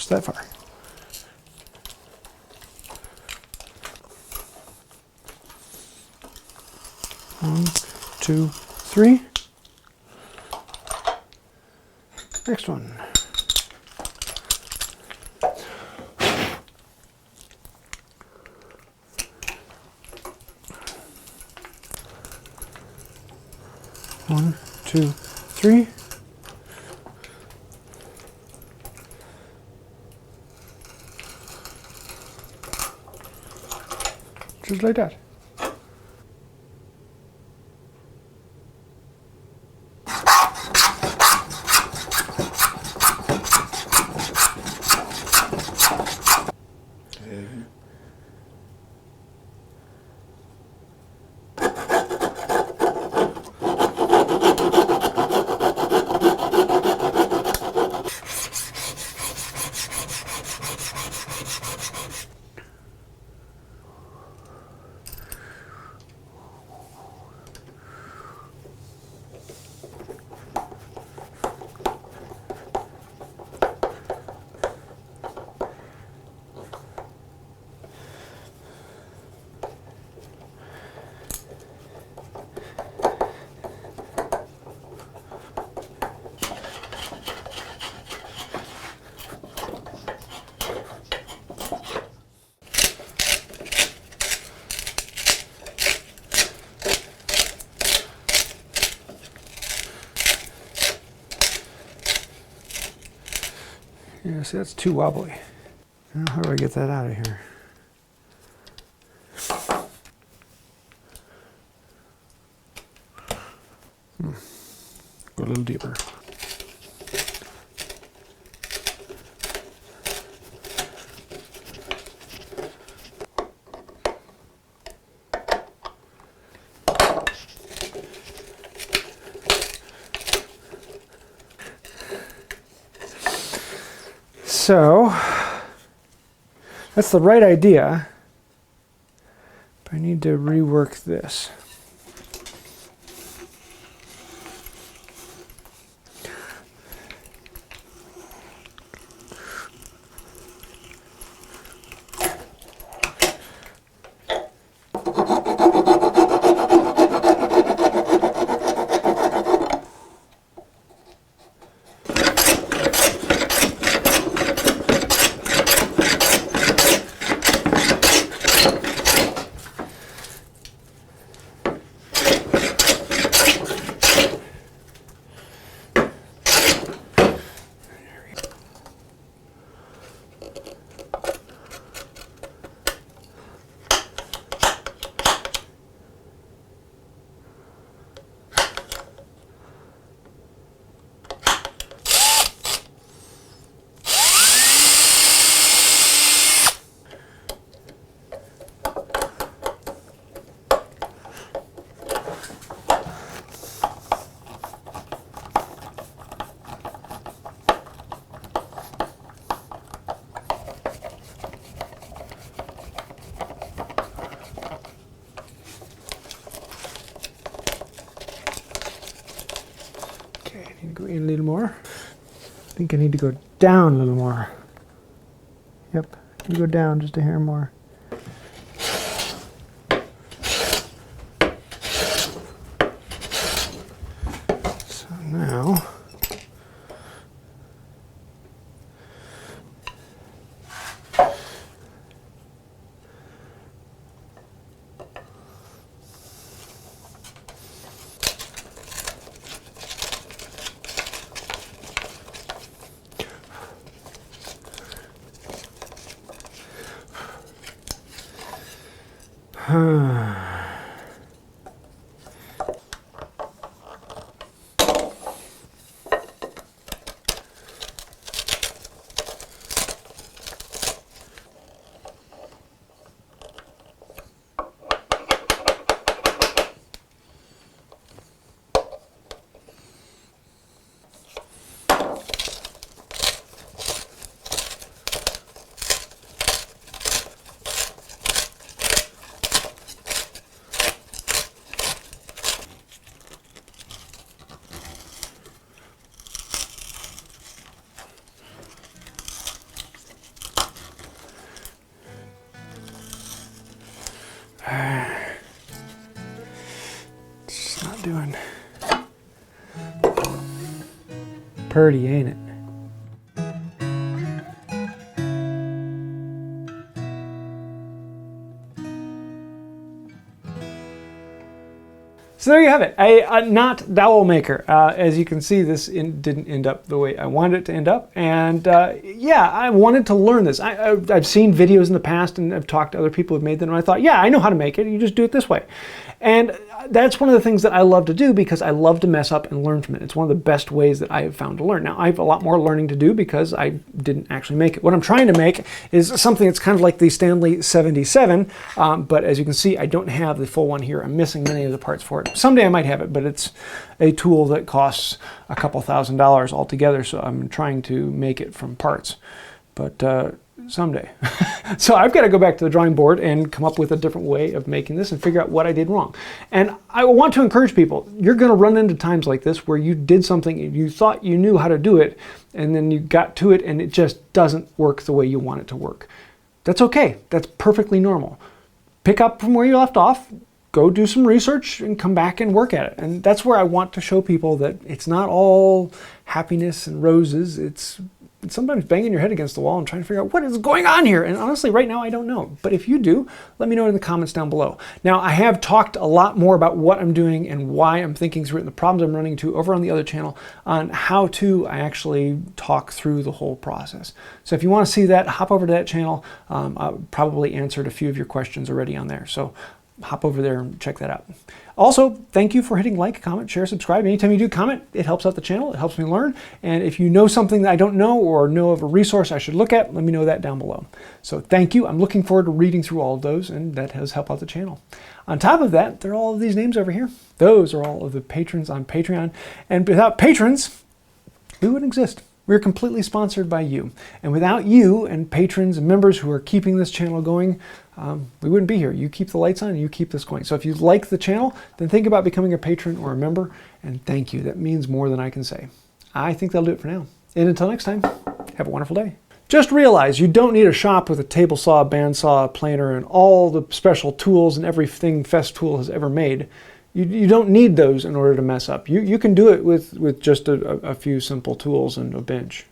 just that far. One, two, three. Next one. One, two, three. Just like that. Yeah, see, that's too wobbly. Now, how do I get that out of here? Go a little deeper. So, that's the right idea, but I need to rework this. Go in a little more. I think I need to go down a little more. Yep, I need to go down just a hair more. So now, Purty, ain't it? So there you have it, a not dowel maker. As you can see, this didn't end up the way I wanted it to end up. And yeah, I wanted to learn this. I've seen videos in the past and I've talked to other people who've made them, and I thought, yeah, I know how to make it. You just do it this way. And that's one of the things that I love to do because I love to mess up and learn from it. It's one of the best ways that I have found to learn. Now, I have a lot more learning to do because I didn't actually make it. What I'm trying to make is something that's kind of like the Stanley 77, but as you can see, I don't have the full one here. I'm missing many of the parts for it. Someday I might have it, but it's a tool that costs a couple $1,000s altogether, so I'm trying to make it from parts. But someday. So I've got to go back to the drawing board and come up with a different way of making this and figure out what I did wrong. And I want to encourage people, you're going to run into times like this where you did something and you thought you knew how to do it, and then you got to it and it just doesn't work the way you want it to work. That's okay. That's perfectly normal. Pick up from where you left off, go do some research and come back and work at it. And that's where I want to show people that it's not all happiness and roses. It's sometimes banging your head against the wall and trying to figure out what is going on here. And honestly, right now, I don't know. But if you do, let me know in the comments down below. Now, I have talked a lot more about what I'm doing and why I'm thinking through it and the problems I'm running into over on the other channel on how to I actually talk through the whole process. So if you want to see that, hop over to that channel. I've probably answered a few of your questions already on there. So hop over there and check that out. Also, thank you for hitting like, comment, share, subscribe. Anytime you do comment, it helps out the channel. It helps me learn. And if you know something that I don't know or know of a resource I should look at, let me know that down below. So thank you. I'm looking forward to reading through all of those, and that has helped out the channel. On top of that, there are all of these names over here. Those are all of the patrons on Patreon. And without patrons, we wouldn't exist. We're completely sponsored by you. And without you and patrons and members who are keeping this channel going, we wouldn't be here. You keep the lights on and you keep this going. So if you like the channel, then think about becoming a patron or a member. And thank you. That means more than I can say. I think that'll do it for now. And until next time, have a wonderful day. Just realize you don't need a shop with a table saw, bandsaw, planer, and all the special tools and everything Festool has ever made. You don't need those in order to mess up. You can do it with just a few simple tools and a bench.